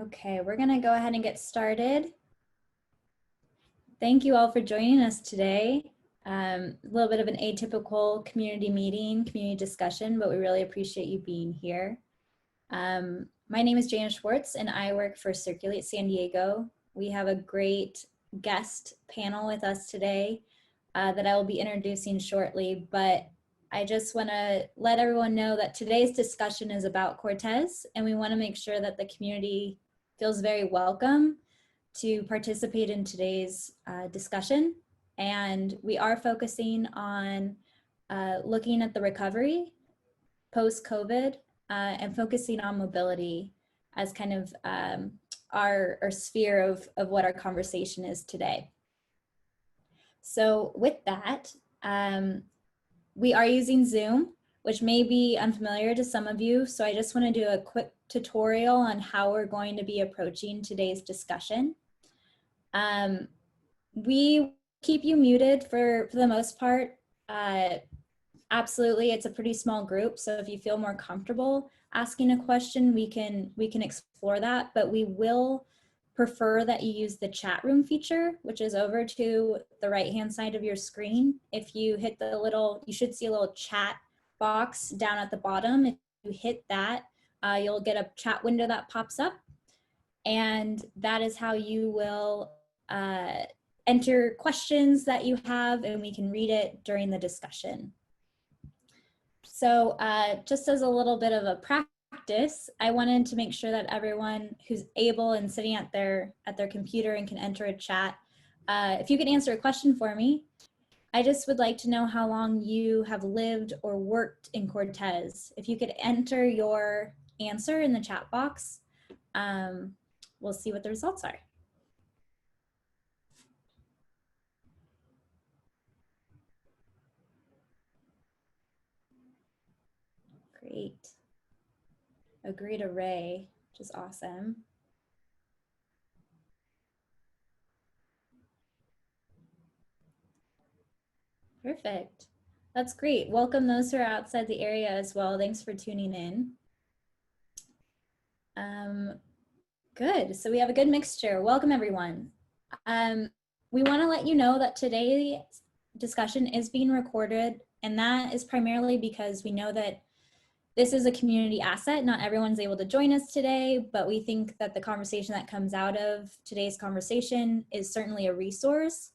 Okay, we're gonna go ahead and get started. Thank you all for joining us today. A little bit of an atypical community meeting, community discussion, but we really appreciate you being here. My name is Jana Schwartz and I work for Circulate San Diego. We have a great guest panel with us today that I will be introducing shortly, but I just want to let everyone know that today's discussion is about Cortez, and we want to make sure that the community feels very welcome to participate in today's discussion. And we are focusing on looking at the recovery post-COVID and focusing on mobility as kind of our sphere of what our conversation is today. So with that, we are using Zoom, which may be unfamiliar to some of you. So I just want to do a quick tutorial on how we're going to be approaching today's discussion. We keep you muted for the most part. Absolutely, it's a pretty small group. So if you feel more comfortable asking a question, we can explore that, but we will prefer that you use the chat room feature, which is over to the right-hand side of your screen. If you hit the little, you should see a little chat box down at the bottom. If you hit that, you'll get a chat window that pops up. And that is how you will enter questions that you have, and we can read it during the discussion. So just as a little bit of a practice, I wanted to make sure that everyone who's able and sitting at their computer and can enter a chat, if you could answer a question for me. I just would like to know how long you have lived or worked in Cortez. If you could enter your answer in the chat box, we'll see what the results are. Great. A great array, which is awesome. Perfect. That's great. Welcome those who are outside the area as well. Thanks for tuning in. Good. So we have a good mixture. Welcome, everyone. We want to let you know that today's discussion is being recorded, and that is primarily because we know that this is a community asset. Not everyone's able to join us today, but we think that the conversation that comes out of today's conversation is certainly a resource.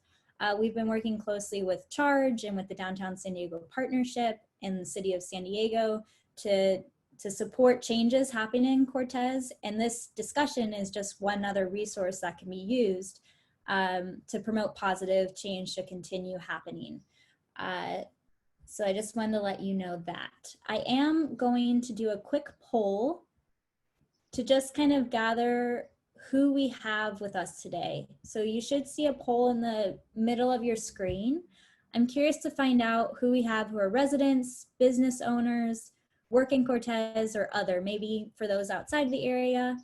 We've been working closely with CHARG and with the Downtown San Diego Partnership and the City of San Diego to support changes happening in Cortez. And this discussion is just one other resource that can be used to promote positive change to continue happening. So I just wanted to let you know that. I am going to do a quick poll to just kind of gather who we have with us today. So you should see a poll in the middle of your screen. I'm curious to find out who we have who are residents, business owners, work in Cortez, or other. Maybe for those outside the area,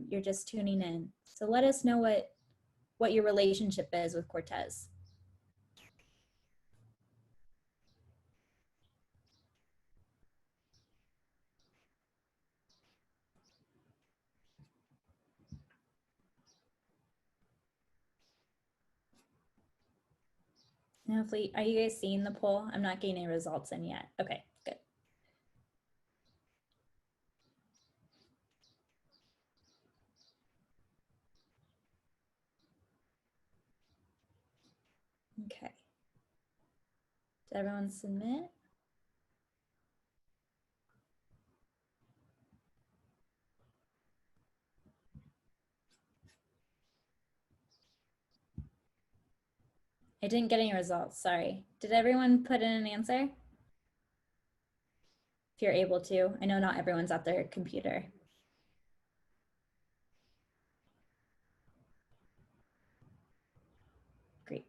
you're just tuning in. So let us know what your relationship is with Cortez. And hopefully, are you guys seeing the poll? I'm not getting any results in yet. Okay, good. Okay. Did everyone submit? I didn't get any results, sorry. Did everyone put in an answer? If you're able to. I know not everyone's at their computer. Great.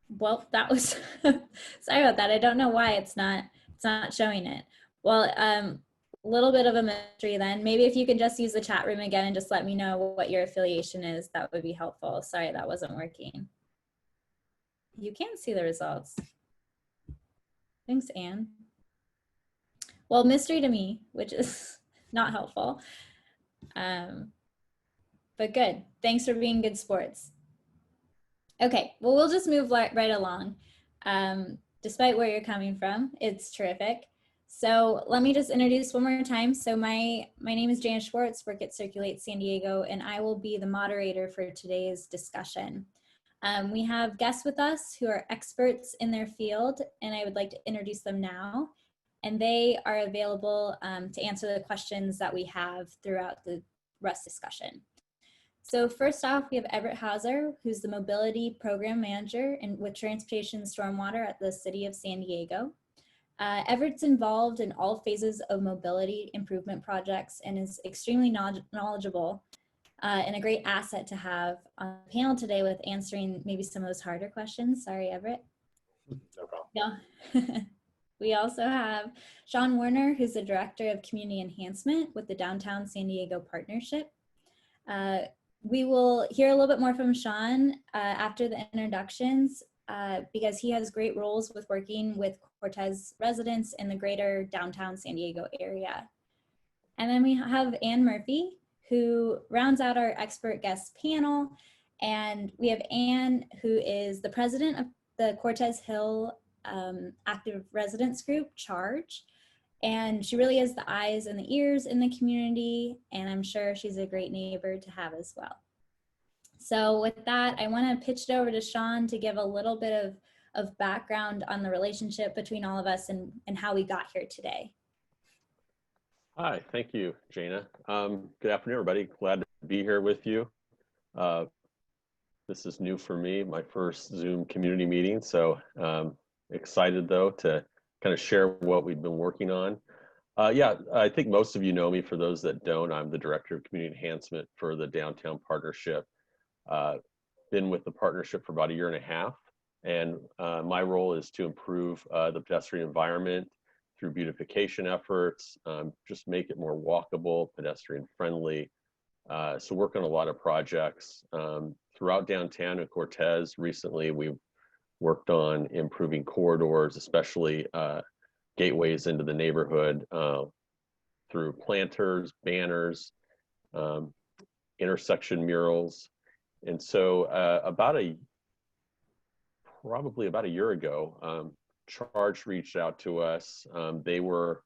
Well, that was, sorry about that. I don't know why it's not showing it. Well, little bit of a mystery then. Maybe if you could just use the chat room again and just let me know what your affiliation is, that would be helpful. Sorry, that wasn't working. You can see the results. Thanks, Anne. Well, mystery to me, which is not helpful. But good. Thanks for being good sports. Okay, well, we'll just move right along. Despite where you're coming from, it's terrific. So let me just introduce one more time. So my name is Jana Schwartz, work at Circulate San Diego, and I will be the moderator for today's discussion. We have guests with us who are experts in their field, and I would like to introduce them now. And they are available to answer the questions that we have throughout the rest discussion. So first off, we have Everett Hauser, who's the Mobility Program Manager with Transportation Stormwater at the City of San Diego. Everett's involved in all phases of mobility improvement projects and is extremely knowledgeable and a great asset to have on the panel today with answering maybe some of those harder questions. Sorry, Everett. No problem. Yeah. We also have Sean Warner, who's the Director of Community Enhancement with the Downtown San Diego Partnership. We will hear a little bit more from Sean after the introductions because he has great roles with working with Cortez residents in the greater downtown San Diego area. And then we have Anne Murphy, who rounds out our expert guest panel. And we have Anne, who is the president of the Cortez Hill Active Residents Group, CHARG. And she really is the eyes and the ears in the community, and I'm sure she's a great neighbor to have as well. So with that, I want to pitch it over to Sean to give a little bit of background on the relationship between all of us and how we got here today. Hi, thank you, Jana. Good afternoon, everybody. Glad to be here with you. This is new for me, my first Zoom community meeting, so excited though to kind of share what we've been working on. Yeah, I think most of you know me. For those that don't, I'm the Director of Community Enhancement for the Downtown Partnership. Been with the partnership for about a year and a half, and my role is to improve the pedestrian environment through beautification efforts, just make it more walkable, pedestrian friendly. So work on a lot of projects throughout downtown and Cortez. Recently, we've worked on improving corridors, especially gateways into the neighborhood through planters, banners, intersection murals. And so probably about a year ago, CHARG reached out to us. They were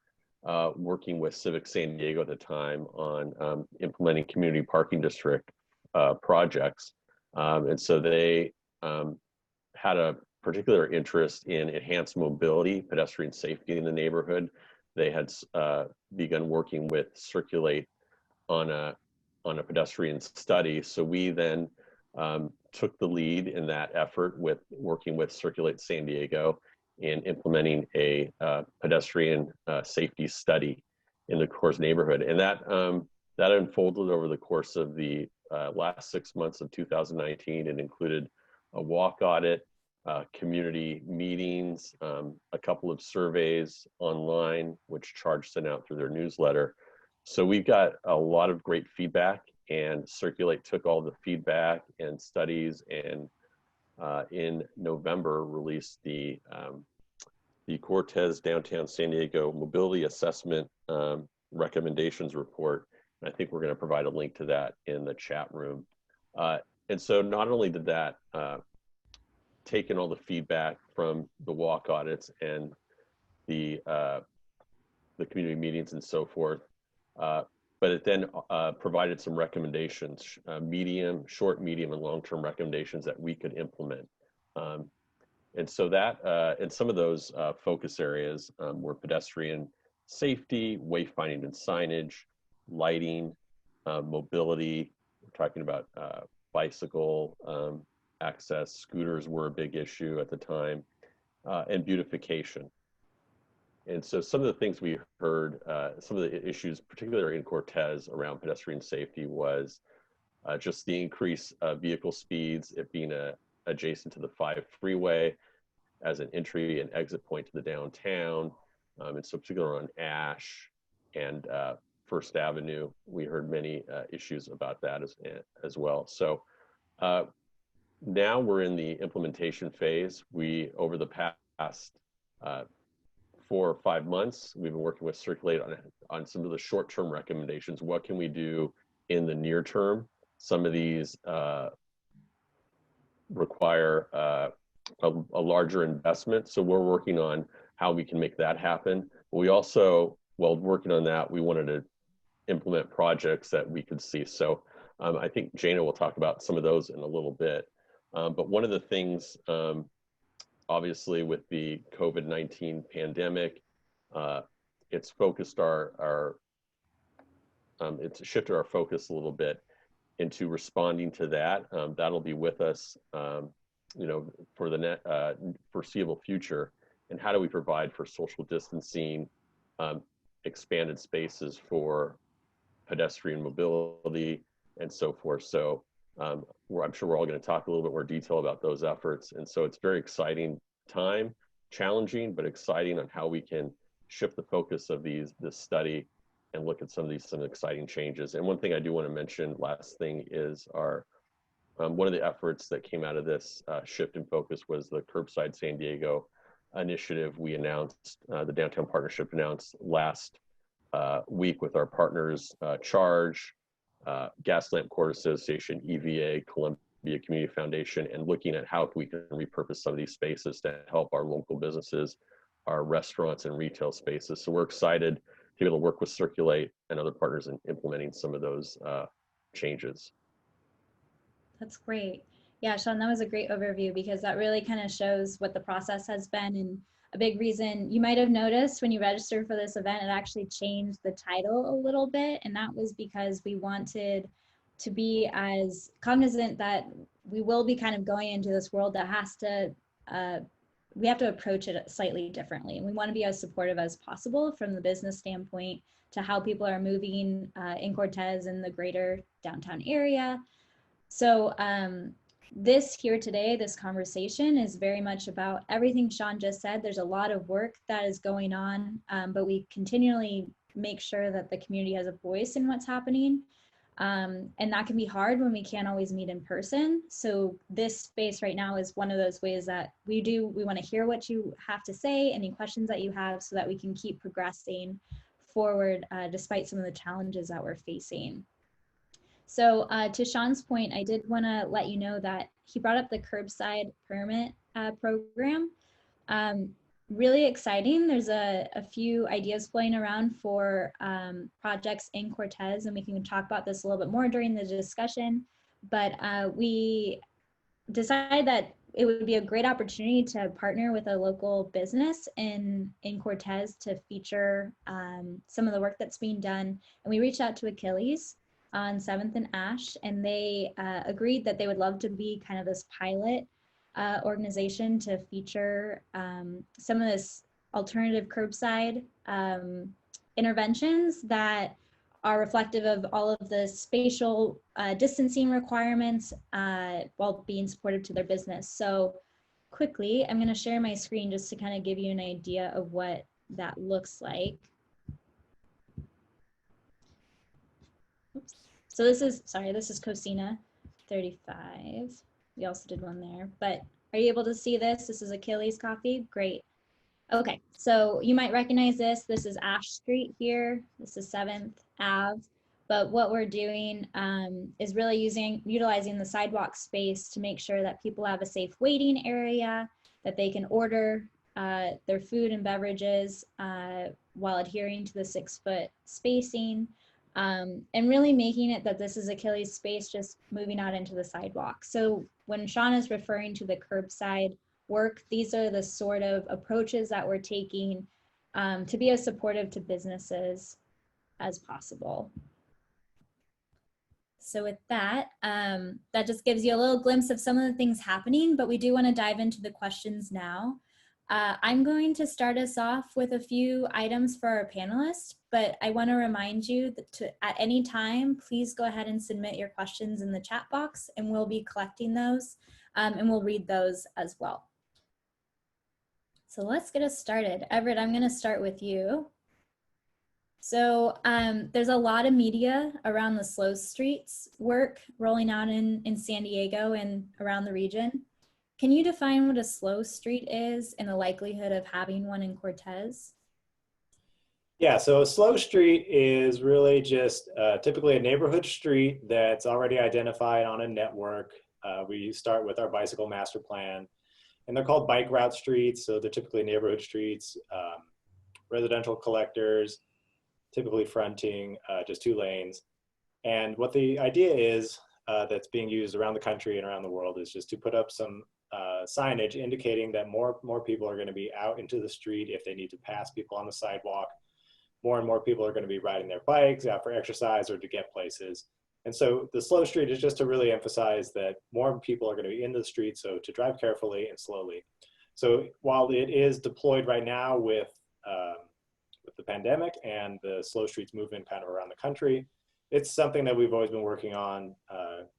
working with Civic San Diego at the time on implementing community parking district projects. And so they had a particular interest in enhanced mobility, pedestrian safety in the neighborhood. They had begun working with Circulate on a pedestrian study. So we then took the lead in that effort with working with Circulate San Diego in implementing a pedestrian safety study in the Cortez neighborhood. And that unfolded over the course of the last 6 months of 2019 and included a walk audit, community meetings, a couple of surveys online, which CHARG sent out through their newsletter. So we've got a lot of great feedback, and Circulate took all the feedback and studies and in November released the Cortez Downtown San Diego Mobility Assessment Recommendations Report. And I think we're going to provide a link to that in the chat room. And so not only did that take in all the feedback from the walk audits and the community meetings and so forth, but it then provided some recommendations, short, medium, and long-term recommendations that we could implement. And so that, and some of those focus areas were pedestrian safety, wayfinding and signage, lighting, mobility. We're talking about bicycle access, scooters were a big issue at the time, and beautification. And so some of the things we heard, some of the issues, particularly in Cortez around pedestrian safety, was just the increased vehicle speeds, it being adjacent to the 5 freeway as an entry and exit point to the downtown, and so particularly on Ash and First Avenue. We heard many issues about that as well. So now we're in the implementation phase. Over the past 4 or 5 months, we've been working with Circulate on some of the short-term recommendations. What can we do in the near term? Some of these require a larger investment, so we're working on how we can make that happen. We also, while working on that, we wanted to implement projects that we could see. So I think Jana will talk about some of those in a little bit. But one of the things, obviously, with the COVID-19 pandemic, it's focused it's shifted our focus a little bit into responding to that. That'll be with us, for the foreseeable future. And how do we provide for social distancing, expanded spaces for pedestrian mobility, and so forth. So I'm sure we're all going to talk a little bit more detail about those efforts. And so it's very exciting time, challenging, but exciting on how we can shift the focus of this study and look at some exciting changes. And one thing I do want to mention, last thing, is one of the efforts that came out of this shift in focus was the Curbside San Diego initiative we announced, the Downtown Partnership announced last week with our partners, CHARG, Gaslamp Court Association, EVA, Columbia Community Foundation, and looking at how we can repurpose some of these spaces to help our local businesses, our restaurants and retail spaces. So we're excited to be able to work with Circulate and other partners in implementing some of those changes. That's great. Yeah, Sean, that was a great overview because that really kind of shows what the process has been. And a big reason you might have noticed when you registered for this event, it actually changed the title a little bit. And that was because we wanted to be as cognizant that we will be kind of going into this world that has to, we have to approach it slightly differently. And we want to be as supportive as possible from the business standpoint to how people are moving in Cortez and the greater downtown area. So this here today, this conversation is very much about everything Sean just said. There's a lot of work that is going on, but we continually make sure that the community has a voice in what's happening. And that can be hard when we can't always meet in person. So this space right now is one of those ways that we want to hear what you have to say, any questions that you have, so that we can keep progressing forward despite some of the challenges that we're facing. So to Sean's point, I did want to let you know that he brought up the Curbside permit program. Really exciting. There's a few ideas floating around for projects in Cortez, and we can talk about this a little bit more during the discussion. But we decided that it would be a great opportunity to partner with a local business in Cortez to feature some of the work that's being done. And we reached out to Achilles on 7th and Ash, and they agreed that they would love to be kind of this pilot organization to feature some of this alternative curbside interventions that are reflective of all of the spatial distancing requirements while being supportive to their business. So quickly, I'm going to share my screen just to kind of give you an idea of what that looks like. Oops. So this is Cosina 35. We also did one there, but are you able to see this? This is Achilles Coffee. Great. Okay, so you might recognize this. This is Ash Street here. This is 7th Ave. But what we're doing is really utilizing the sidewalk space to make sure that people have a safe waiting area, that they can order their food and beverages while adhering to the 6-foot spacing. And really making it that this is Achilles' space, just moving out into the sidewalk. So when Sean is referring to the curbside work, these are the sort of approaches that we're taking to be as supportive to businesses as possible. So with that, that just gives you a little glimpse of some of the things happening, but we do want to dive into the questions now. I'm going to start us off with a few items for our panelists, but I want to remind you that at any time, please go ahead and submit your questions in the chat box, and we'll be collecting those, and we'll read those as well. So let's get us started. Everett, I'm going to start with you. So there's a lot of media around the slow streets work rolling out in San Diego and around the region. Can you define what a slow street is and the likelihood of having one in Cortez? Yeah, so a slow street is really just typically a neighborhood street that's already identified on a network. We start with our bicycle master plan, and they're called bike route streets. So they're typically neighborhood streets, residential collectors, typically fronting just 2 lanes. And what the idea is that's being used around the country and around the world is just to put up some signage indicating that more people are going to be out into the street if they need to pass people on the sidewalk. More and more people are going to be riding their bikes out for exercise or to get places. And so the slow street is just to really emphasize that more people are going to be in the street, so to drive carefully and slowly. So while it is deployed right now with the pandemic and the slow streets movement kind of around the country, it's something that we've always been working on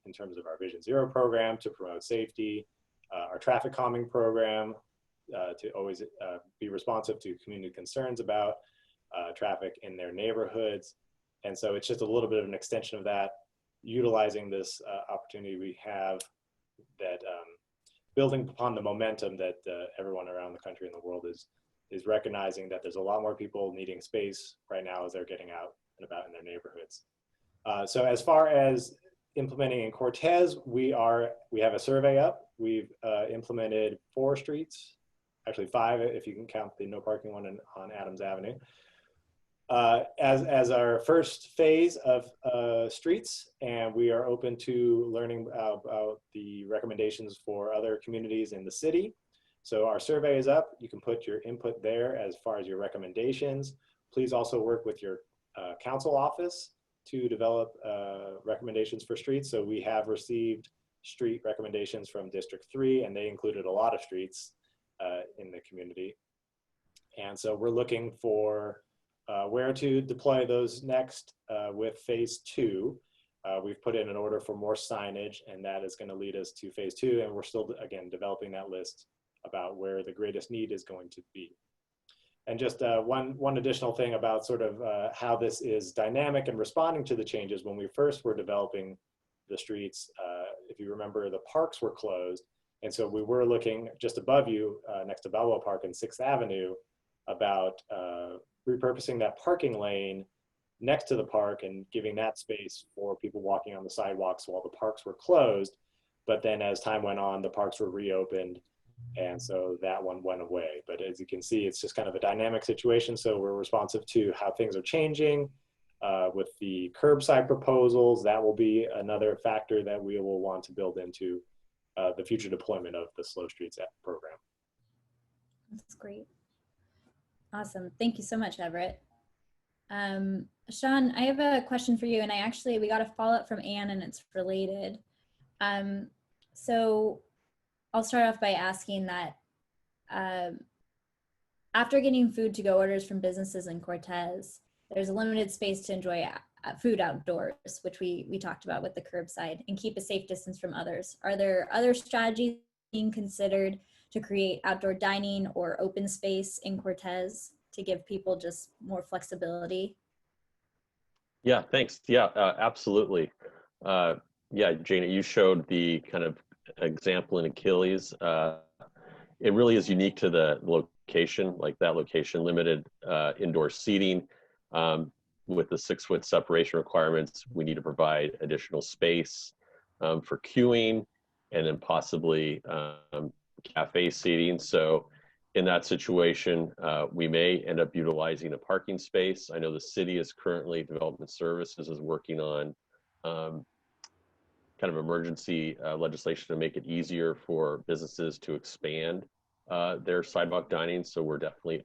in terms of our Vision Zero program to promote safety, our traffic calming program to always be responsive to community concerns about traffic in their neighborhoods. And so it's just a little bit of an extension of that, utilizing this opportunity we have that building upon the momentum that everyone around the country and the world is recognizing that there's a lot more people needing space right now as they're getting out and about in their neighborhoods. So as far as implementing in Cortez, we have a survey up. We've implemented 4 streets, actually 5 if you can count the no parking one on Adams Avenue. As our first phase of streets, and we are open to learning about the recommendations for other communities in the city. So our survey is up. You can put your input there as far as your recommendations. Please also work with your council office to develop recommendations for streets. So we have received street recommendations from District 3, and they included a lot of streets in the community. And so we're looking for where to deploy those next with phase 2. We've put in an order for more signage, and that is going to lead us to phase 2. And we're still, again, developing that list about where the greatest need is going to be. And just one additional thing about sort of how this is dynamic and responding to the changes. When we first were developing the streets, if you remember, the parks were closed. And so we were looking just above you, next to Balboa Park and 6th Avenue, about repurposing that parking lane next to the park and giving that space for people walking on the sidewalks while the parks were closed. But then as time went on, the parks were reopened, and so that one went away. But as you can see, it's just kind of a dynamic situation. So we're responsive to how things are changing. With the curbside proposals, that will be another factor that we will want to build into the future deployment of the Slow Streets program. That's great. Awesome. Thank you so much, Everett. Sean, I have a question for you, and we got a follow-up from Anne, and it's related. So I'll start off by asking that after getting food to go orders from businesses in Cortez, there's a limited space to enjoy food outdoors, which we talked about with the curbside, and keep a safe distance from others. Are there other strategies being considered to create outdoor dining or open space in Cortez to give people just more flexibility? Yeah, thanks. Yeah, absolutely. Yeah, Jana, you showed the kind of example in Achilles. It really is unique to the location, like that location, limited indoor seating. With the 6-foot separation requirements, we need to provide additional space for queuing and then possibly cafe seating. So in that situation, we may end up utilizing a parking space. I know the city is currently, Development Services is working on kind of emergency legislation to make it easier for businesses to expand their sidewalk dining. So we're definitely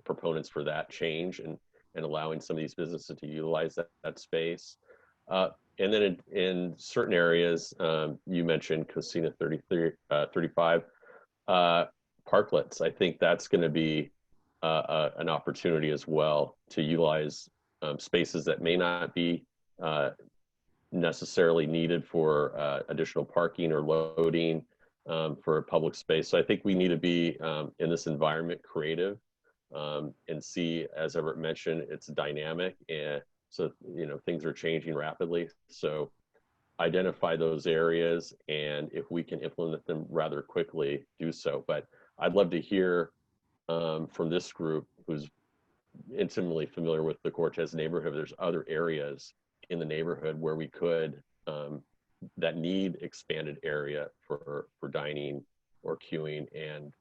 proponents for that change and allowing some of these businesses to utilize that space. And then in certain areas, you mentioned Cosina 35, parklets. I think that's going to be an opportunity as well to utilize spaces that may not be necessarily needed for additional parking or loading for a public space. So I think we need to be in this environment creative and see, as Everett mentioned, it's dynamic, and so things are changing rapidly. So identify those areas, and if we can implement them rather quickly, do so. But I'd love to hear from this group who's intimately familiar with the Cortez neighborhood. There's other areas in the neighborhood where we could that need expanded area for dining or queuing, and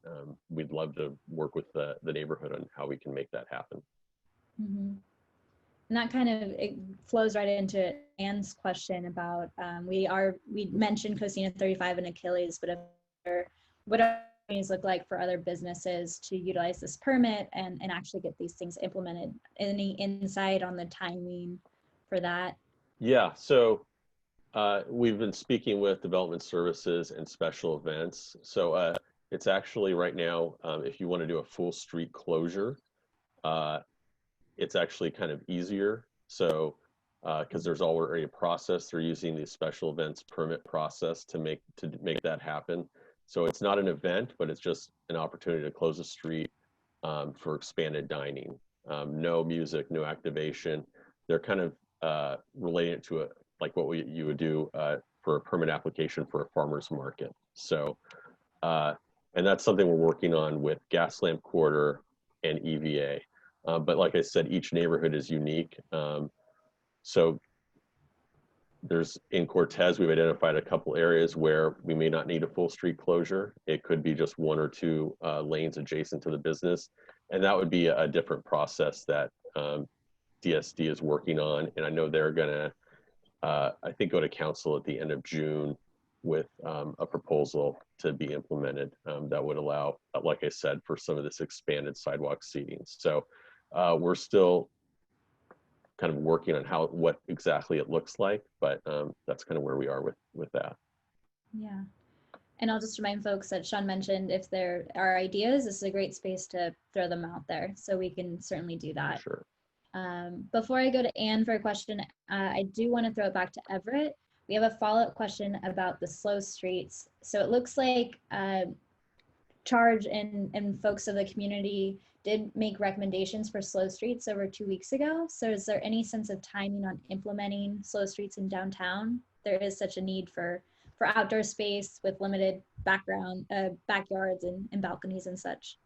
we'd love to work with the neighborhood on how we can make that happen. Mm-hmm. And that kind of, it flows right into Anne's question about we mentioned Cosina 35 and Achilles, but what do things look like for other businesses to utilize this permit and actually get these things implemented? Any insight on the timing for that? Yeah, so we've been speaking with development services and special events. So it's actually right now, if you want to do a full street closure, it's actually kind of easier. So because there's already a process, they're using the special events permit process to make that happen. So it's not an event, but it's just an opportunity to close a street for expanded dining. No music, no activation. They're kind of related to like what you would do for a permit application for a farmer's market. So, and that's something we're working on with Gaslamp Quarter and EVA. But like I said, each neighborhood is unique. So in Cortez, we've identified a couple areas where we may not need a full street closure. It could be just one or two lanes adjacent to the business. And that would be a different process that DSD is working on. And I know they're gonna, I think, go to council at the end of June with a proposal to be implemented that would allow, like I said, for some of this expanded sidewalk seating. So we're still kind of working on what exactly it looks like, but that's kind of where we are with that. Yeah. And I'll just remind folks that Sean mentioned, if there are ideas, this is a great space to throw them out there. So we can certainly do that. Sure. Before I go to Anne for a question, I do want to throw it back to Everett. We have a follow-up question about the slow streets. So it looks like CHARG and folks of the community did make recommendations for slow streets over 2 weeks ago. So is there any sense of timing on implementing slow streets in downtown? There is such a need for outdoor space with limited backyards and balconies and such.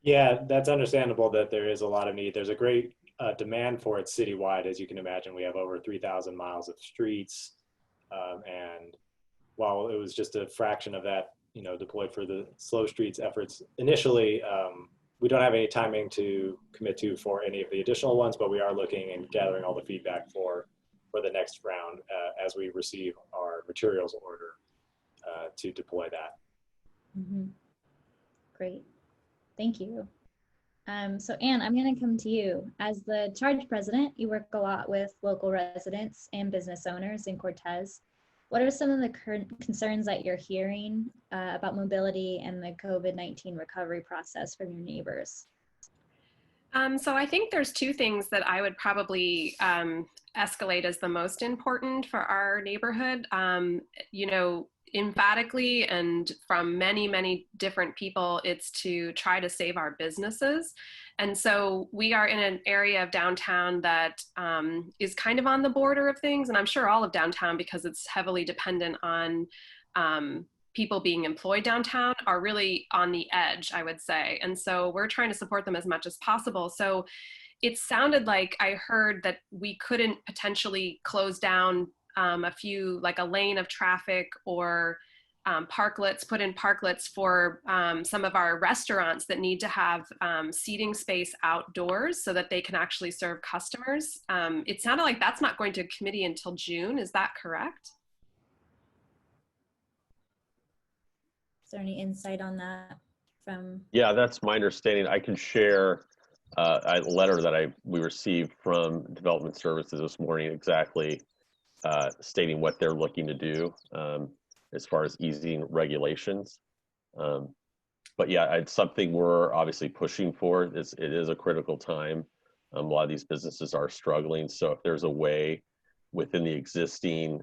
Yeah, that's understandable that there is a lot of need. There's a great demand for it citywide. As you can imagine, we have over 3,000 miles of streets. And while it was just a fraction of that, deployed for the slow streets efforts initially, we don't have any timing to commit to for any of the additional ones, but we are looking and gathering all the feedback for the next round as we receive our materials order to deploy that. Mm-hmm. Great. Thank you. So Anne, I'm going to come to you. As the CHARG president, you work a lot with local residents and business owners in Cortez. What are some of the current concerns that you're hearing about mobility and the COVID-19 recovery process from your neighbors? So I think there's two things that I would probably escalate as the most important for our neighborhood. Emphatically and from many, many different people, it's to try to save our businesses. And so we are in an area of downtown that is kind of on the border of things. And I'm sure all of downtown, because it's heavily dependent on people being employed downtown, are really on the edge, I would say. And so we're trying to support them as much as possible. So it sounded like I heard that we couldn't potentially close down like a lane of traffic or put in parklets for some of our restaurants that need to have seating space outdoors so that they can actually serve customers. It sounded like that's not going to committee until June. Is that correct? Is there any insight on that from? Yeah, that's my understanding. I can share a letter that we received from Development Services this morning, exactly stating what they're looking to do as far as easing regulations. But yeah, it's something we're obviously pushing for. It is a critical time. A lot of these businesses are struggling. So if there's a way within the existing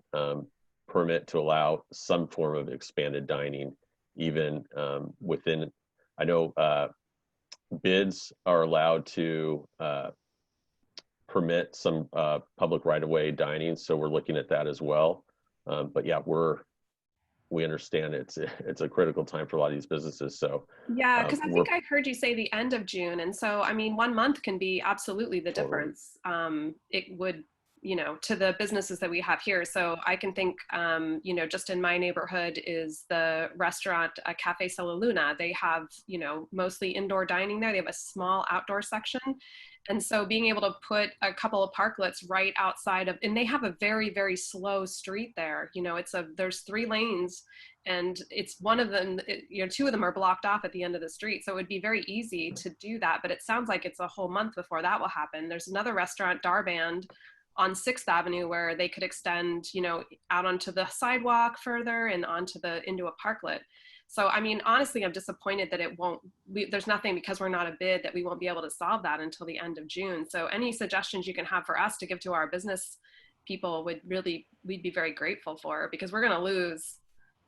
permit to allow some form of expanded dining, even within, I know bids are allowed to permit some public right-of-way dining, so we're looking at that as well. But yeah, we understand it's a critical time for a lot of these businesses. So yeah, because I think I heard you say the end of June, and so I mean, 1 month can be absolutely the Totally. difference. It would, you know, to the businesses that we have here. So I can think, you know, just in my neighborhood is the restaurant Cafe Sola Luna. They have, you know, mostly indoor dining there. They have a small outdoor section. And so being able to put a couple of parklets right outside of, and they have a very, very slow street there. You know, there's 3 lanes, and it's one of them, you know, 2 of them are blocked off at the end of the street. So it would be very easy to do that, but it sounds like it's a whole month before that will happen. There's another restaurant, Darband, on 6th Avenue where they could extend, you know, out onto the sidewalk further and into a parklet. So, I mean, honestly, I'm disappointed that there's nothing, because we're not a bid, that we won't be able to solve that until the end of June. So any suggestions you can have for us to give to our business people we'd be very grateful for, because we're going to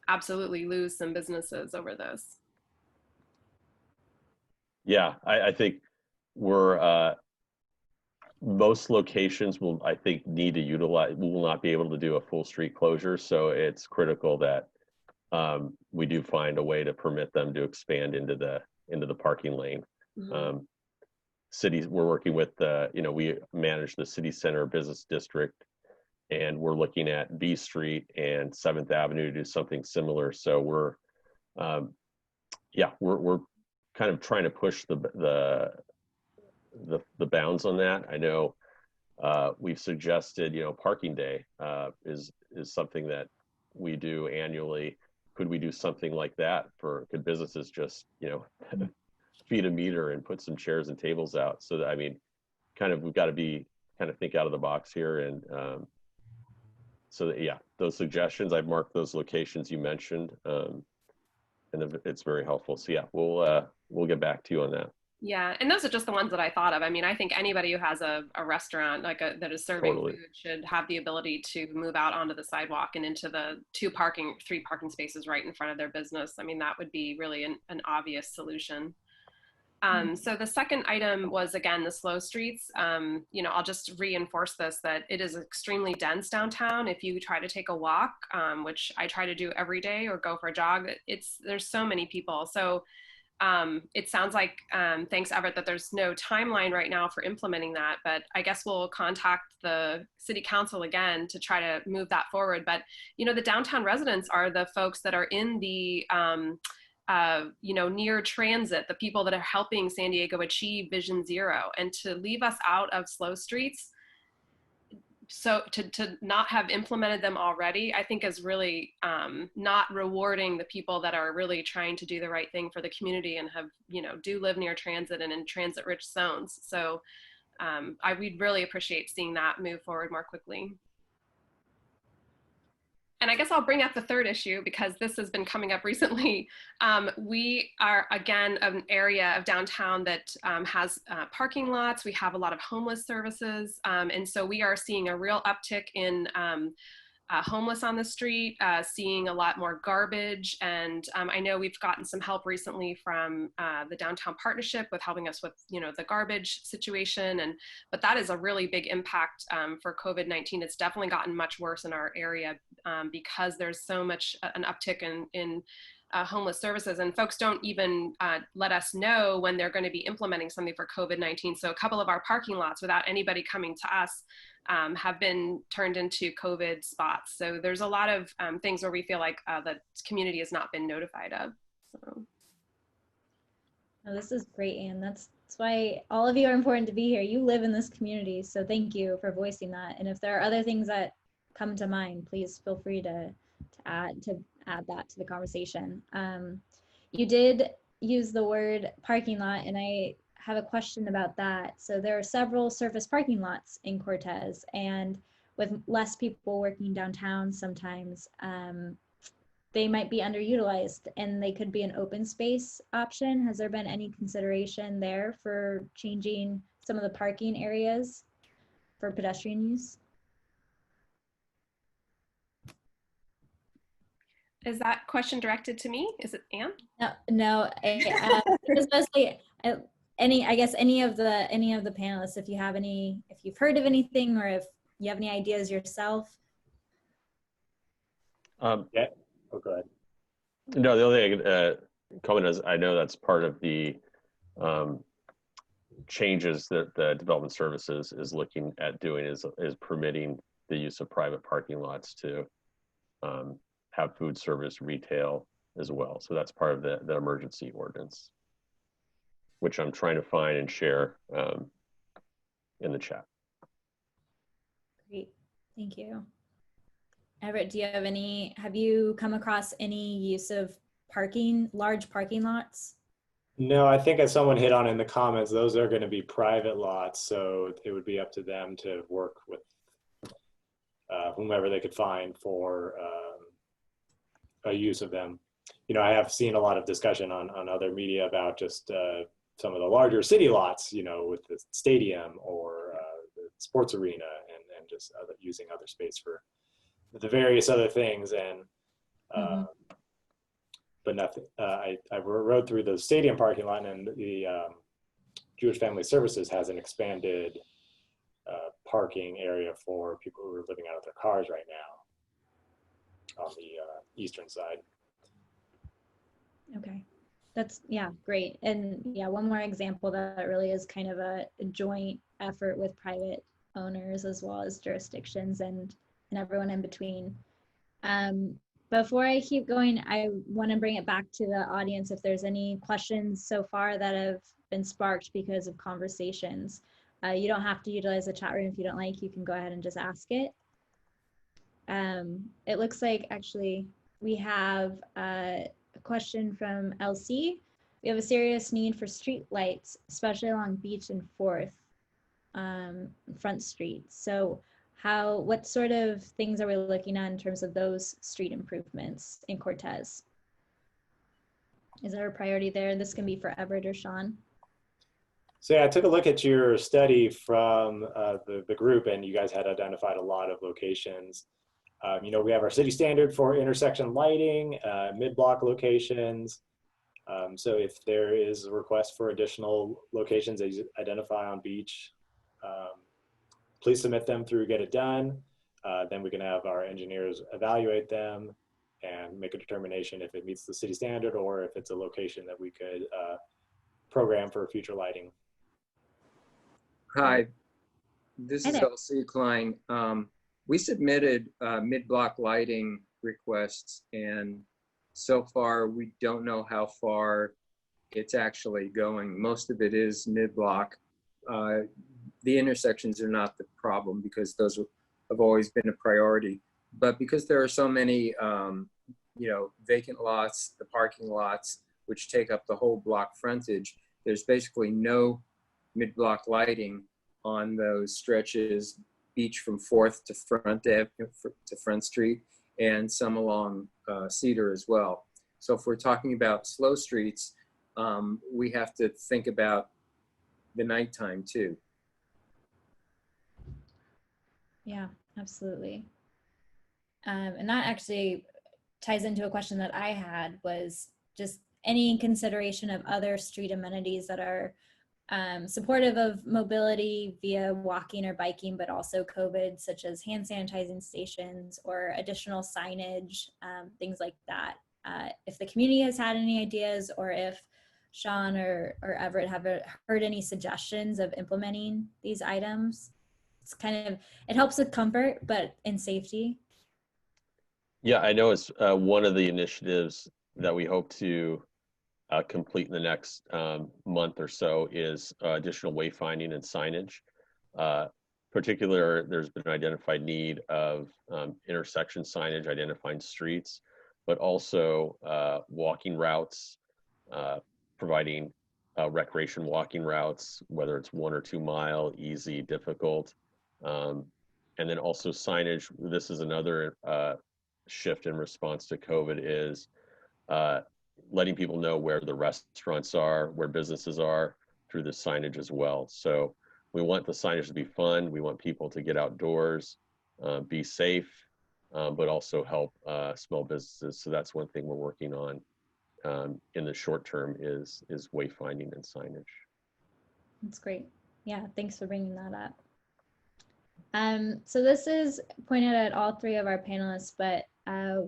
absolutely lose some businesses over this. Yeah, I think most locations will, I think, need to utilize, we will not be able to do a full street closure. So it's critical that we do find a way to permit them to expand into the parking lane. Mm-hmm. Cities, we're working with, you know, we manage the city center business district, and we're looking at B Street and 7th Avenue to do something similar. So we're kind of trying to push the bounds on that. I know we've suggested, you know, parking day is something that we do annually. Could we do something like that could businesses just, you know, feed a meter and put some chairs and tables out? So that, I mean, we've got to think out of the box here. And so that, yeah, those suggestions, I've marked those locations you mentioned, and it's very helpful. So yeah, we'll get back to you on that. Yeah, and those are just the ones that I thought of. I mean, I think anybody who has a restaurant that is serving Totally. food should have the ability to move out onto the sidewalk and into the 3 parking spaces right in front of their business. I mean, that would be really an obvious solution. So the second item was, again, the slow streets. You know, I'll just reinforce this, that it is extremely dense downtown. If you try to take a walk, which I try to do every day, or go for a jog, there's so many people. So it sounds like, thanks, Everett, that there's no timeline right now for implementing that, but I guess we'll contact the city council again to try to move that forward. But, you know, the downtown residents are the folks that are in the, you know, near transit, the people that are helping San Diego achieve Vision Zero, and to leave us out of slow streets, so to not have implemented them already, I think is really not rewarding the people that are really trying to do the right thing for the community and have, you know, do live near transit and in transit rich zones. So we'd really appreciate seeing that move forward more quickly. And I guess I'll bring up the third issue, because this has been coming up recently. We are, again, an area of downtown that has parking lots. We have a lot of homeless services. And so we are seeing a real uptick in homeless on the street, seeing a lot more garbage. And I know we've gotten some help recently from the Downtown Partnership with helping us with, you know, the garbage situation. But that is a really big impact for COVID-19. It's definitely gotten much worse in our area because there's so much an uptick in homeless services, and folks don't even let us know when they're going to be implementing something for COVID-19. So a couple of our parking lots, without anybody coming to us, have been turned into COVID spots. So there's a lot of things where we feel like the community has not been notified of. So. Oh, this is great, Anne. That's why all of you are important to be here. You live in this community, so thank you for voicing that. And if there are other things that come to mind, please feel free to add that to the conversation. You did use the word parking lot, and I have a question about that. So there are several surface parking lots in Cortez, and with less people working downtown sometimes, they might be underutilized, and they could be an open space option. Has there been any consideration there for changing some of the parking areas for pedestrian use? Is that question directed to me? Is it Anne? No, it was mostly, I guess any of the panelists, if you've heard of anything or if you have any ideas yourself. Yeah. Oh, go ahead. No, the only thing I can comment is I know that's part of the changes that the development services is looking at doing is permitting the use of private parking lots to have food service retail as well. So that's part of the emergency ordinance, which I'm trying to find and share in the chat. Great, thank you. Everett, have you come across any use of large parking lots? No, I think as someone hit on in the comments, those are going to be private lots. So it would be up to them to work with whomever they could find for a use of them. You know, I have seen a lot of discussion on other media about just some of the larger city lots, you know, with the stadium or the sports arena and just using other space for the various other things. And but nothing. I rode through the stadium parking lot, and the Jewish Family Services has an expanded parking area for people who are living out of their cars right now on the eastern side. Okay, that's, yeah, great. And yeah, one more example that really is kind of a joint effort with private owners as well as jurisdictions and everyone in between. Before I keep going, I want to bring it back to the audience if there's any questions so far that have been sparked because of conversations. You don't have to utilize the chat room if you don't like. You can go ahead and just ask it. It looks like actually we have a question from LC. We have a serious need for street lights, especially along Beach and 4th Front Street. So what sort of things are we looking at in terms of those street improvements in Cortez? Is there a priority there? This can be for Everett or Sean. So yeah, I took a look at your study from the group, and you guys had identified a lot of locations. You know, we have our city standard for intersection lighting, mid-block locations. So if there is a request for additional locations that you identify on Beach, please submit them through Get It Done. Then we can have our engineers evaluate them and make a determination if it meets the city standard or if it's a location that we could program for future lighting. Hi, this is there. LC Klein. We submitted mid-block lighting requests, and so far we don't know how far it's actually going. Most of it is mid-block. The intersections are not the problem because those have always been a priority. But because there are so many, you know, vacant lots, the parking lots, which take up the whole block frontage, there's basically no mid-block lighting on those stretches, Beach from 4th to Front Street, and some along Cedar as well. So if we're talking about slow streets, we have to think about the nighttime too. Yeah, absolutely. And that actually ties into a question that I had, was just any consideration of other street amenities that are supportive of mobility via walking or biking, but also COVID, such as hand sanitizing stations or additional signage, things like that. If the community has had any ideas, or if Sean or Everett have heard any suggestions of implementing these items, it's it helps with comfort, but in safety. Yeah, I know it's one of the initiatives that we hope to complete in the next month or so is additional wayfinding and signage. There's been an identified need of intersection signage, identifying streets, but also walking routes, providing recreation walking routes, whether it's 1 or 2 mile, easy, difficult. And then also signage. This is another shift in response to COVID, is letting people know where the restaurants are, where businesses are, through the signage as well. So we want the signage to be fun. We want people to get outdoors, be safe, but also help small businesses. So that's one thing we're working on in the short term is wayfinding and signage. That's great. Yeah, thanks for bringing that up. So this is pointed at all three of our panelists, but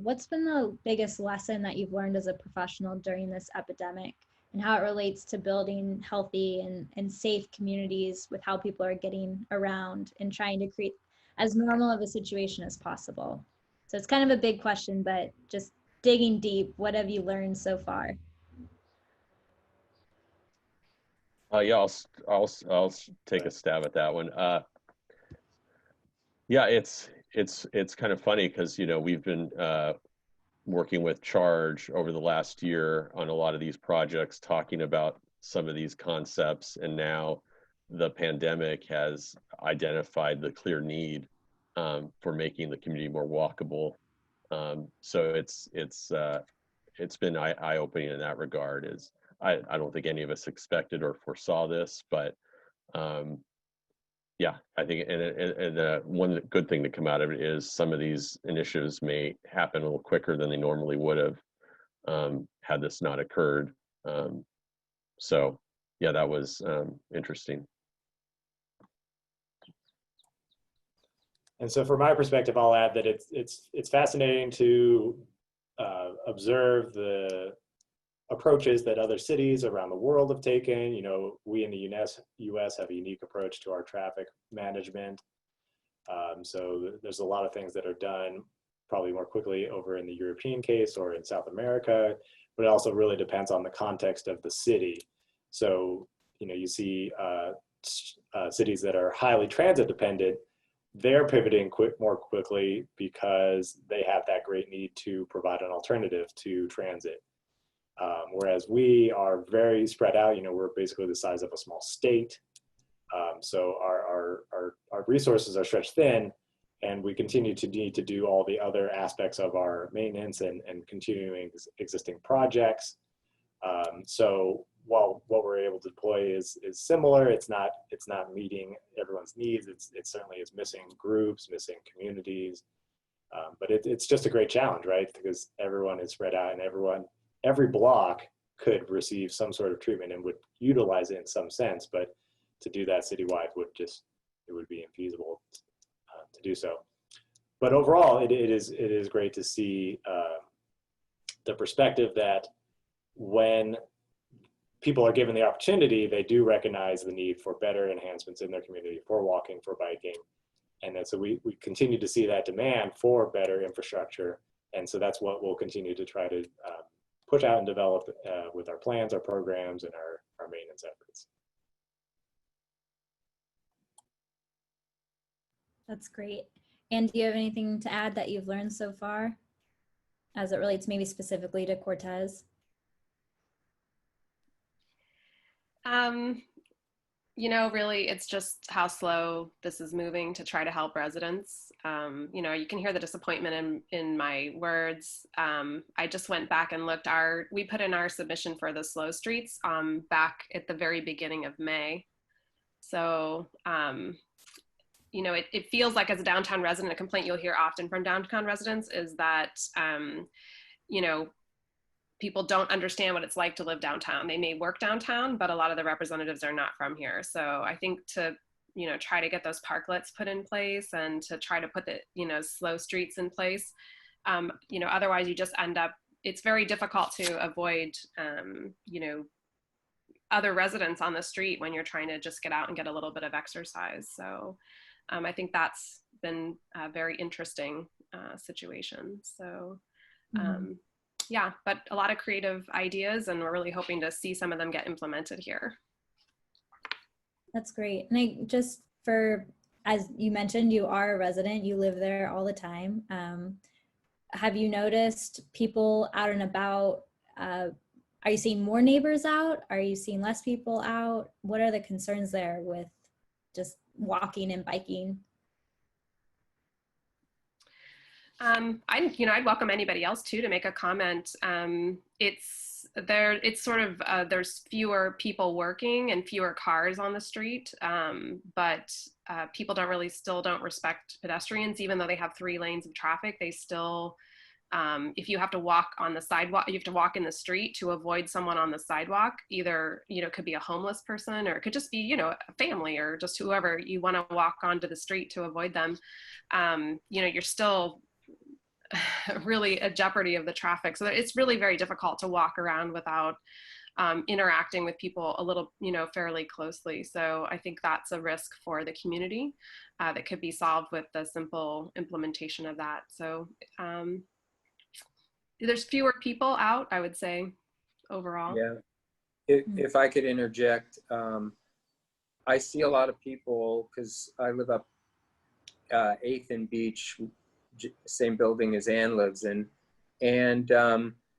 what's been the biggest lesson that you've learned as a professional during this epidemic, and how it relates to building healthy and safe communities with how people are getting around and trying to create as normal of a situation as possible? So it's kind of a big question, but just digging deep, what have you learned so far? Yeah, I'll take a stab at that one. Yeah, it's kind of funny because we've been working with CHARG over the last year on a lot of these projects, talking about some of these concepts, and now the pandemic has identified the clear need for making the community more walkable. So it's been eye-opening in that regard. I don't think any of us expected or foresaw this, but yeah, I think, and one good thing to come out of it is some of these initiatives may happen a little quicker than they normally would have had this not occurred. So yeah, that was interesting. And so from my perspective, I'll add that it's fascinating to observe the approaches that other cities around the world have taken. We in the US have a unique approach to our traffic management. So there's a lot of things that are done probably more quickly over in the European case or in South America, but it also really depends on the context of the city. So, you see cities that are highly transit dependent, they're pivoting more quickly because they have that great need to provide an alternative to transit. Whereas we are very spread out, we're basically the size of a small state. So our resources are stretched thin, and we continue to need to do all the other aspects of our maintenance and continuing existing projects. So while what we're able to deploy is similar, it's not meeting everyone's needs. It certainly is missing groups, missing communities. But it's just a great challenge, right? Because everyone is spread out, and every block could receive some sort of treatment and would utilize it in some sense, but to do that citywide it would be infeasible to do so. But overall, it is great to see the perspective that when people are given the opportunity, they do recognize the need for better enhancements in their community for walking, for biking. And then so we continue to see that demand for better infrastructure. And so that's what we'll continue to try to push out and develop with our plans, our programs, and our maintenance efforts. That's great. And do you have anything to add that you've learned so far as it relates maybe specifically to Cortez? Really, it's just how slow this is moving to try to help residents. You can hear the disappointment in my words. I just went back and looked. We put in our submission for the slow streets back at the very beginning of May. So, it feels like, as a downtown resident, a complaint you'll hear often from downtown residents is that, people don't understand what it's like to live downtown. They may work downtown, but a lot of the representatives are not from here. So I think to, try to get those parklets put in place and to try to put the, slow streets in place, otherwise you just end up, it's very difficult to avoid, other residents on the street when you're trying to just get out and get a little bit of exercise. So I think that's been a very interesting situation. So, yeah, but a lot of creative ideas, and we're really hoping to see some of them get implemented here. That's great. And as you mentioned, you are a resident, you live there all the time. Have you noticed people out and about? Are you seeing more neighbors out? Are you seeing less people out? What are the concerns there with just walking and biking? I'd welcome anybody else too to make a comment. There's fewer people working and fewer cars on the street, but people still don't respect pedestrians, even though they have 3 lanes of traffic. They still if you have to walk on the sidewalk, you have to walk in the street to avoid someone on the sidewalk. Either, it could be a homeless person, or it could just be, a family, or just whoever you want to walk onto the street to avoid them. You're still really a jeopardy of the traffic. So it's really very difficult to walk around without interacting with people a little, fairly closely. So I think that's a risk for the community that could be solved with the simple implementation of that. So there's fewer people out, I would say, overall. Yeah. If I could interject, I see a lot of people, because I live up 8th and Beach, same building as Ann lives in, and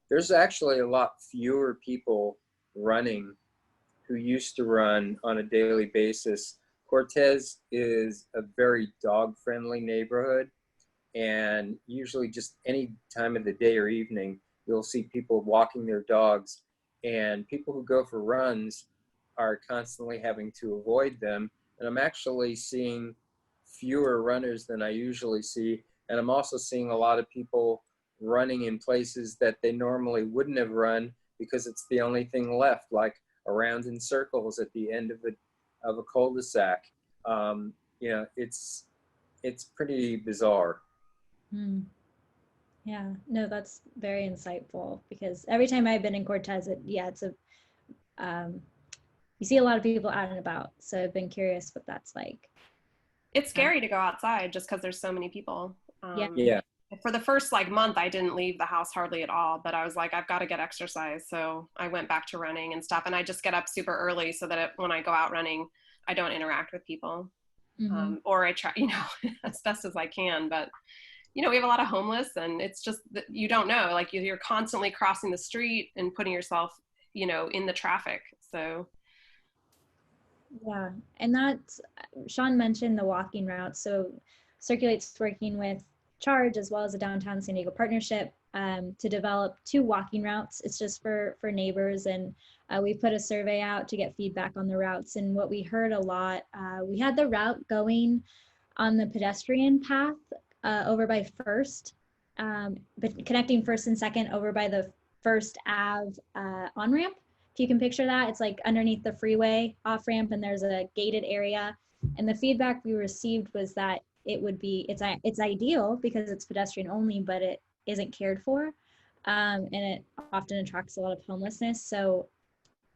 there's actually a lot fewer people running who used to run on a daily basis. Cortez is a very dog-friendly neighborhood, and usually just any time of the day or evening, you'll see people walking their dogs, and people who go for runs are constantly having to avoid them. And I'm actually seeing fewer runners than I usually see. And I'm also seeing a lot of people running in places that they normally wouldn't have run because it's the only thing left, like around in circles at the end of a cul-de-sac. It's pretty bizarre. Yeah, no, that's very insightful, because every time I've been in Cortez, you see a lot of people out and about. So I've been curious what that's like. It's scary to go outside just because there's so many people. Yeah. For the first month, I didn't leave the house hardly at all, but I was like, I've got to get exercise. So I went back to running and stuff. And I just get up super early so that when I go out running, I don't interact with people. Or I try, as best as I can. But, we have a lot of homeless, and it's just that you don't know, like you're constantly crossing the street and putting yourself, in the traffic. So. Yeah, and that's, Sean mentioned the walking routes. So Circulate's working with CHARG as well as the Downtown San Diego Partnership to develop 2 walking routes. It's just for neighbors, and we put a survey out to get feedback on the routes. And what we heard a lot, we had the route going on the pedestrian path over by First, but connecting First and Second over by the First Ave on-ramp. If you can picture that, it's like underneath the freeway off-ramp, and there's a gated area. And the feedback we received was that it's ideal because it's pedestrian only, but it isn't cared for. And it often attracts a lot of homelessness. So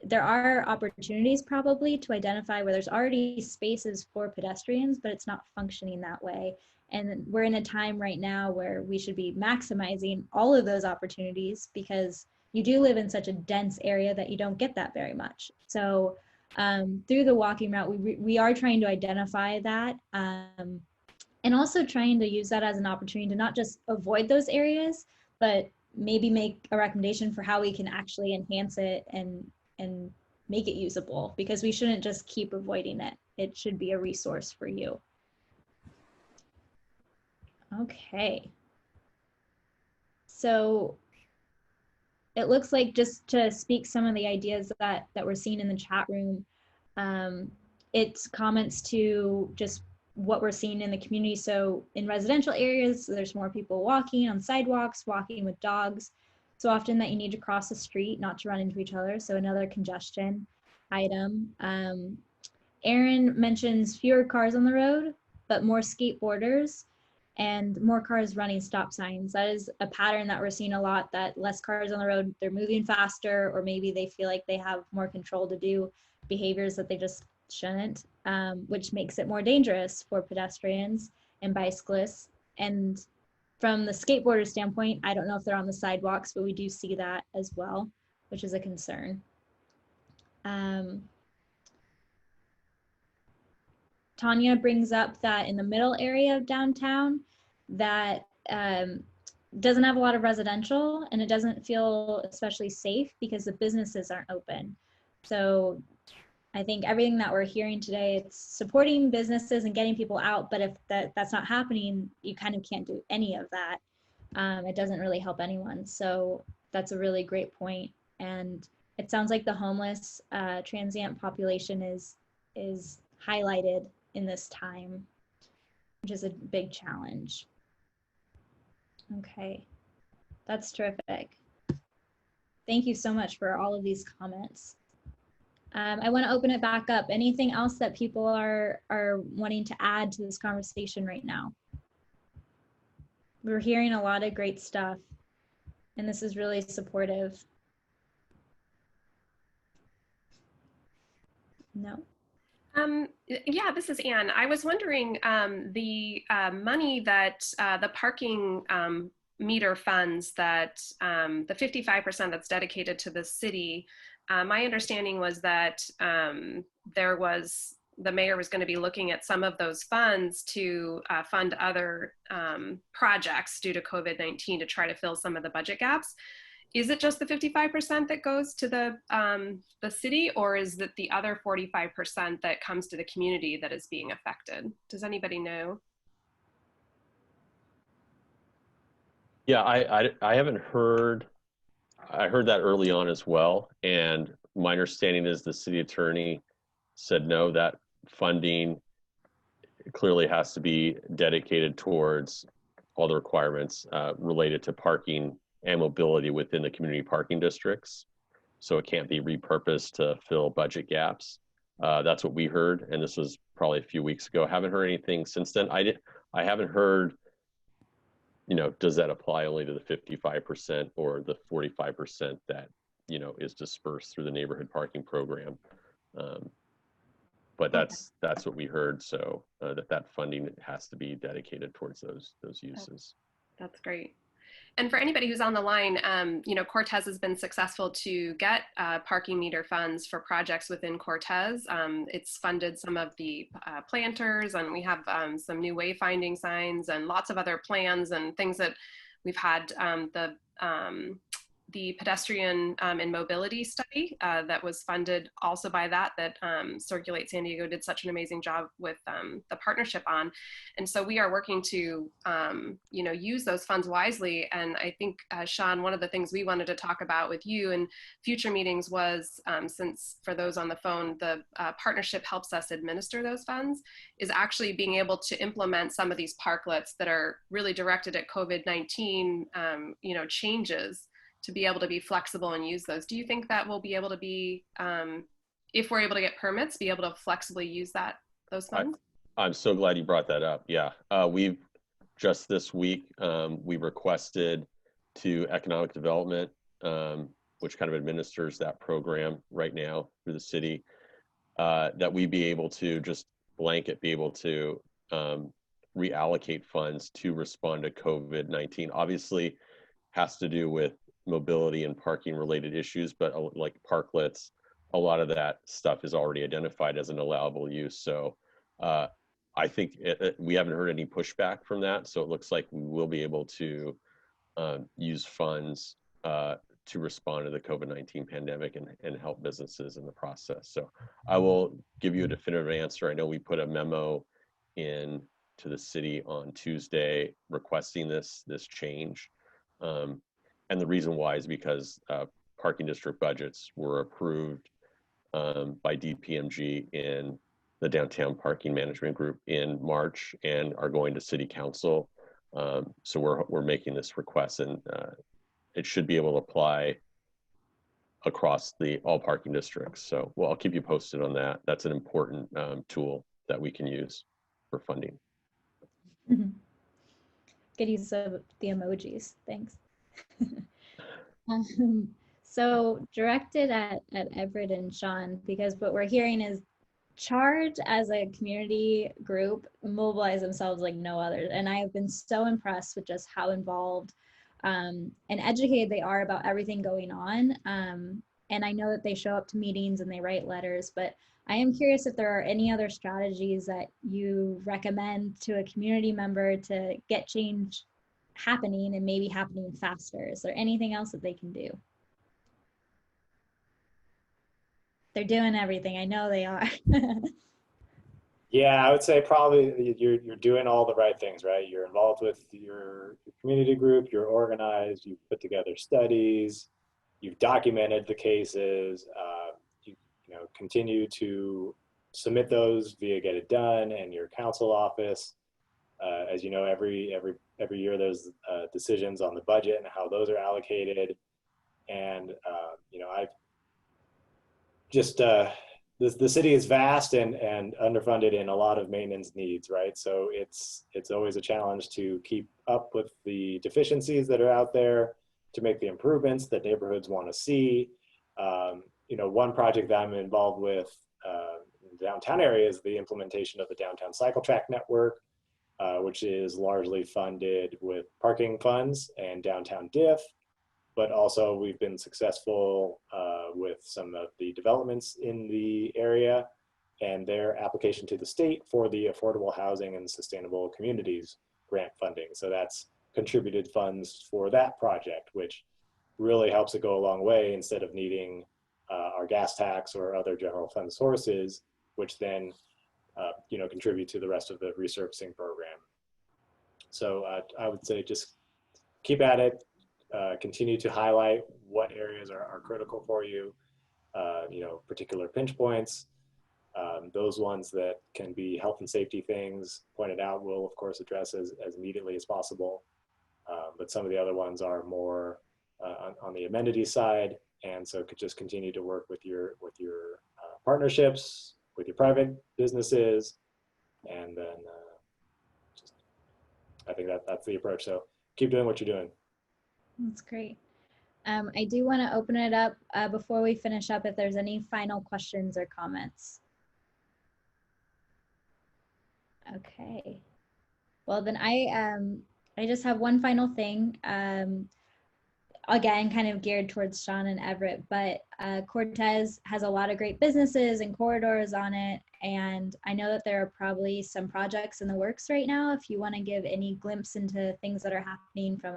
there are opportunities probably to identify where there's already spaces for pedestrians, but it's not functioning that way. And we're in a time right now where we should be maximizing all of those opportunities, because you do live in such a dense area that you don't get that very much. So through the walking route, we are trying to identify that, and also trying to use that as an opportunity to not just avoid those areas, but maybe make a recommendation for how we can actually enhance it and make it usable, because we shouldn't just keep avoiding it. It should be a resource for you. Okay. So it looks like, just to speak some of the ideas that we're seeing in the chat room, it's comments to just what we're seeing in the community. So in residential areas, there's more people walking on sidewalks, walking with dogs, so often that you need to cross the street not to run into each other. So another congestion item. Aaron mentions fewer cars on the road, but more skateboarders and more cars running stop signs. That is a pattern that we're seeing a lot, that less cars on the road, they're moving faster, or maybe they feel like they have more control to do behaviors that they just shouldn't, which makes it more dangerous for pedestrians and bicyclists. And from the skateboarder standpoint, I don't know if they're on the sidewalks, but we do see that as well, which is a concern. Tanya brings up that in the middle area of downtown, that doesn't have a lot of residential, and it doesn't feel especially safe because the businesses aren't open. So I think everything that we're hearing today, it's supporting businesses and getting people out, but if that's not happening, you kind of can't do any of that. It doesn't really help anyone. So that's a really great point. And it sounds like the homeless transient population is highlighted in this time, which is a big challenge. Okay. That's terrific. Thank you so much for all of these comments. I want to open it back up. Anything else that people are wanting to add to this conversation right now? We're hearing a lot of great stuff, and this is really supportive. No? Yeah, this is Anne. I was wondering, the money that the parking meter funds that the 55% that's dedicated to the city, my understanding was that the mayor was going to be looking at some of those funds to fund other projects due to COVID-19 to try to fill some of the budget gaps. Is it just the 55% that goes to the city, or is it the other 45% that comes to the community that is being affected? Does anybody know? Yeah, I haven't heard. I heard that early on as well, and my understanding is the city attorney said no, that funding clearly has to be dedicated towards all the requirements related to parking and mobility within the community parking districts. So it can't be repurposed to fill budget gaps. That's what we heard, and this was probably a few weeks ago. Haven't heard anything since then. I haven't heard, does that apply only to the 55% or the 45% that, is dispersed through the neighborhood parking program. But that's what we heard. So that funding has to be dedicated towards those uses. That's great. And for anybody who's on the line, Cortez has been successful to get parking meter funds for projects within Cortez. It's funded some of the planters, and we have some new wayfinding signs and lots of other plans and things that we've had. The pedestrian and mobility study that was funded also by that Circulate San Diego did such an amazing job with the partnership on. And so we are working to, use those funds wisely. And I think, Sean, one of the things we wanted to talk about with you in future meetings was, since for those on the phone, the partnership helps us administer those funds, is actually being able to implement some of these parklets that are really directed at COVID-19, changes, to be able to be flexible and use those. Do you think that we'll be able to be, if we're able to get permits, be able to flexibly use those funds? I'm so glad you brought that up. Yeah, we've just this week, we requested to Economic Development, which kind of administers that program right now through the city, that we be able to just blanket be able to reallocate funds to respond to COVID-19. Obviously, has to do with mobility and parking related issues, but like parklets, a lot of that stuff is already identified as an allowable use. So I think we haven't heard any pushback from that. So it looks like we will be able to use funds to respond to the COVID-19 pandemic and help businesses in the process. So I will give you a definitive answer. I know we put a memo in to the city on Tuesday requesting this change. And the reason why is because parking district budgets were approved by DPMG in the Downtown Parking Management Group in March and are going to City Council. So we're making this request, and it should be able to apply across all parking districts. So I'll keep you posted on that. That's an important tool that we can use for funding. Mm-hmm. Good use of the emojis. Thanks. So directed at Everett and Sean, because what we're hearing is CHARG as a community group mobilize themselves like no others. And I have been so impressed with just how involved and educated they are about everything going on. And I know that they show up to meetings and they write letters, but I am curious if there are any other strategies that you recommend to a community member to get change happening and maybe happening faster. Is there anything else that they can do? They're doing everything. I know they are. Yeah, I would say probably you're doing all the right things, right? You're involved with your community group, you're organized, you've put together studies, you've documented the cases, you continue to submit those via Get It Done and your council office. As you know, every year there's decisions on the budget and how those are allocated. And, I've just, the city is vast and underfunded in a lot of maintenance needs, right? So it's always a challenge to keep up with the deficiencies that are out there, to make the improvements that neighborhoods want to see. One project that I'm involved with in the downtown area is the implementation of the downtown cycle track network, which is largely funded with parking funds and downtown diff. But also we've been successful with some of the developments in the area and their application to the state for the Affordable Housing and Sustainable Communities grant funding. So that's contributed funds for that project, which really helps it go a long way instead of needing our gas tax or other general fund sources, which then contribute to the rest of the resurfacing program. So I would say just keep at it. Continue to highlight what areas are critical for you, particular pinch points. Those ones that can be health and safety things pointed out, we'll of course address as immediately as possible. But some of the other ones are more on the amenities side, and so could just continue to work with your partnerships, with your private businesses, and then I think that's the approach. So keep doing what you're doing. That's great. I do want to open it up before we finish up if there's any final questions or comments. Okay. Well, then I just have one final thing. Again, kind of geared towards Sean and Everett, but Cortez has a lot of great businesses and corridors on it. And I know that there are probably some projects in the works right now. If you want to give any glimpse into things that are happening from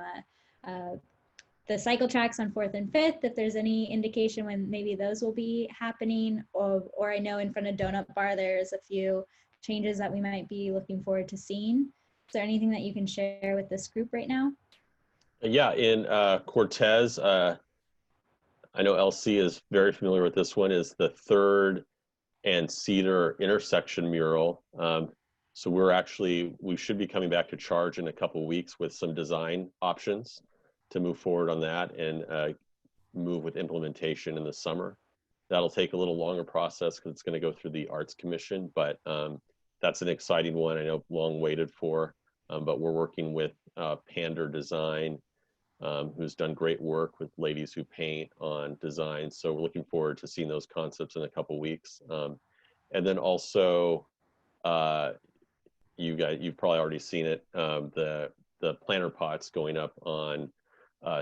the cycle tracks on 4th and 5th, if there's any indication when maybe those will be happening, or I know in front of Donut Bar, there's a few changes that we might be looking forward to seeing. Is there anything that you can share with this group right now? Yeah, in Cortez, I know LC is very familiar with this one, is the 3rd and Cedar intersection mural. So we should be coming back to CHARG in a couple of weeks with some design options to move forward on that and move with implementation in the summer. That'll take a little longer process because it's going to go through the Arts Commission, but that's an exciting one. I know long waited for, but we're working with Pander Design, who's done great work with Ladies Who Paint on design. So we're looking forward to seeing those concepts in a couple weeks. And then also, you've probably already seen it, the planter pots going up on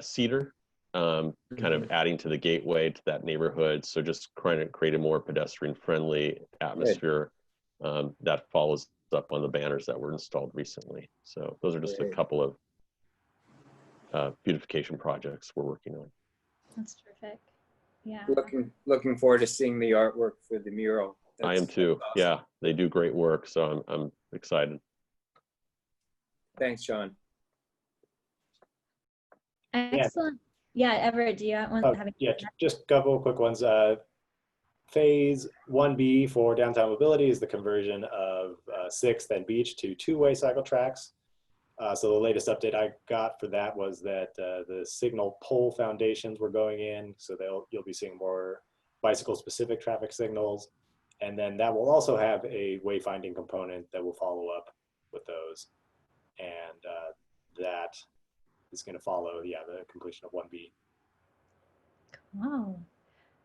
Cedar, kind of adding to the gateway to that neighborhood. So just trying to create a more pedestrian friendly atmosphere that follows up on the banners that were installed recently. So those are just a couple of beautification projects we're working on. That's terrific. Yeah. Looking forward to seeing the artwork for the mural. I am too. Awesome. Yeah, they do great work. So I'm excited. Thanks, Sean. Excellent. Yeah, Everett, do you want to have just a couple of quick ones. Phase 1B for downtown mobility is the conversion of 6th and Beach to two-way cycle tracks. So the latest update I got for that was that the signal pole foundations were going in, so you'll be seeing more bicycle-specific traffic signals, and then that will also have a wayfinding component that will follow up with those, and that is going to follow, the completion of 1B. Wow,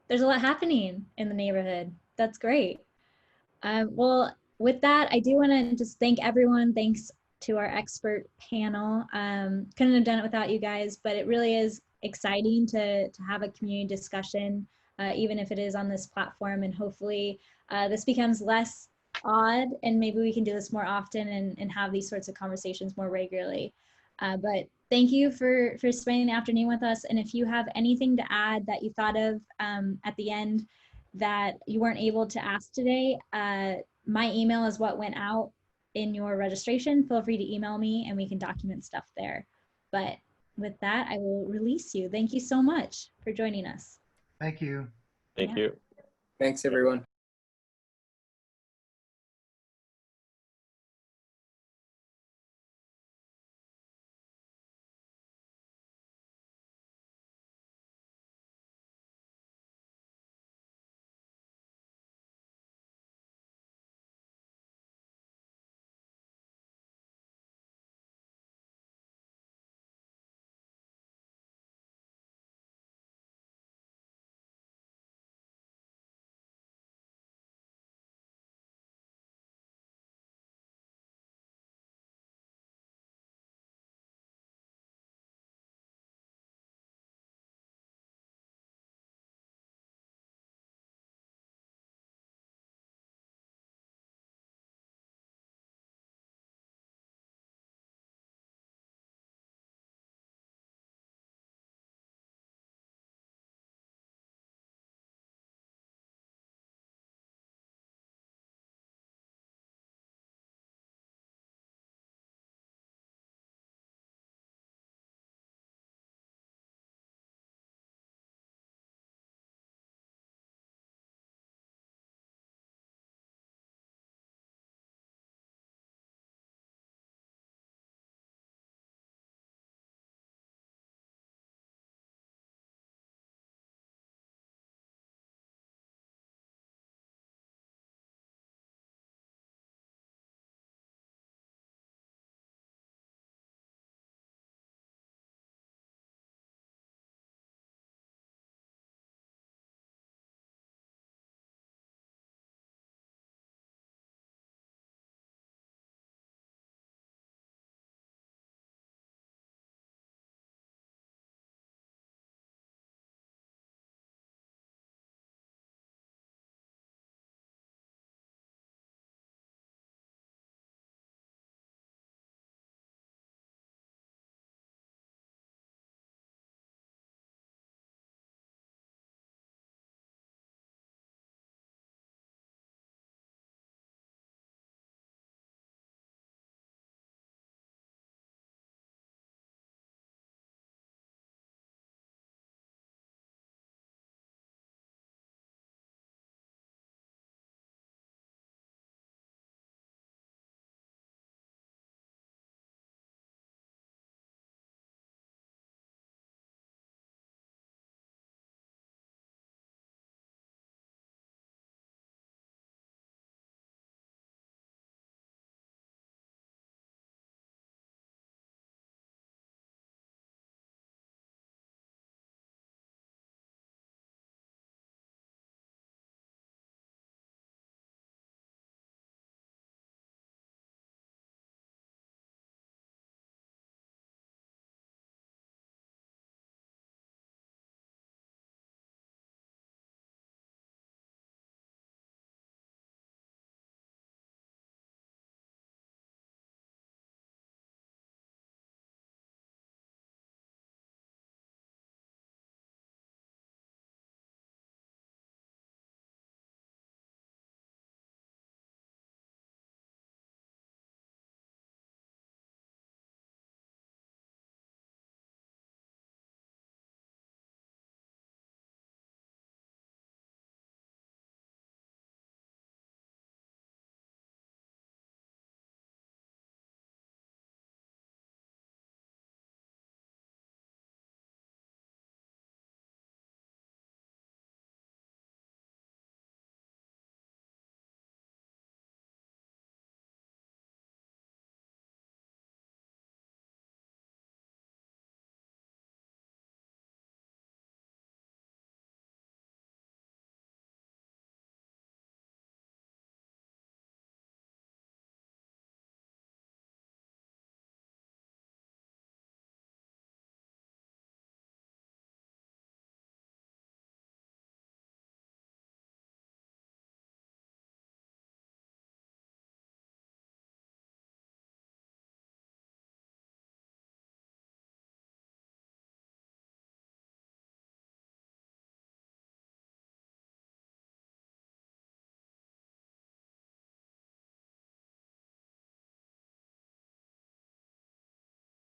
there's a lot happening in the neighborhood. That's great. Well, with that, I do want to just thank everyone. Thanks to our expert panel. Couldn't have done it without you guys, but it really is exciting to have a community discussion, even if it is on this platform, and hopefully this becomes less odd and maybe we can do this more often and have these sorts of conversations more regularly. But thank you for spending the afternoon with us. And if you have anything to add that you thought of at the end that you weren't able to ask today, my email is what went out in your registration. Feel free to email me and we can document stuff there. But with that, I will release you. Thank you so much for joining us. Thank you. Thank you. Thanks, everyone.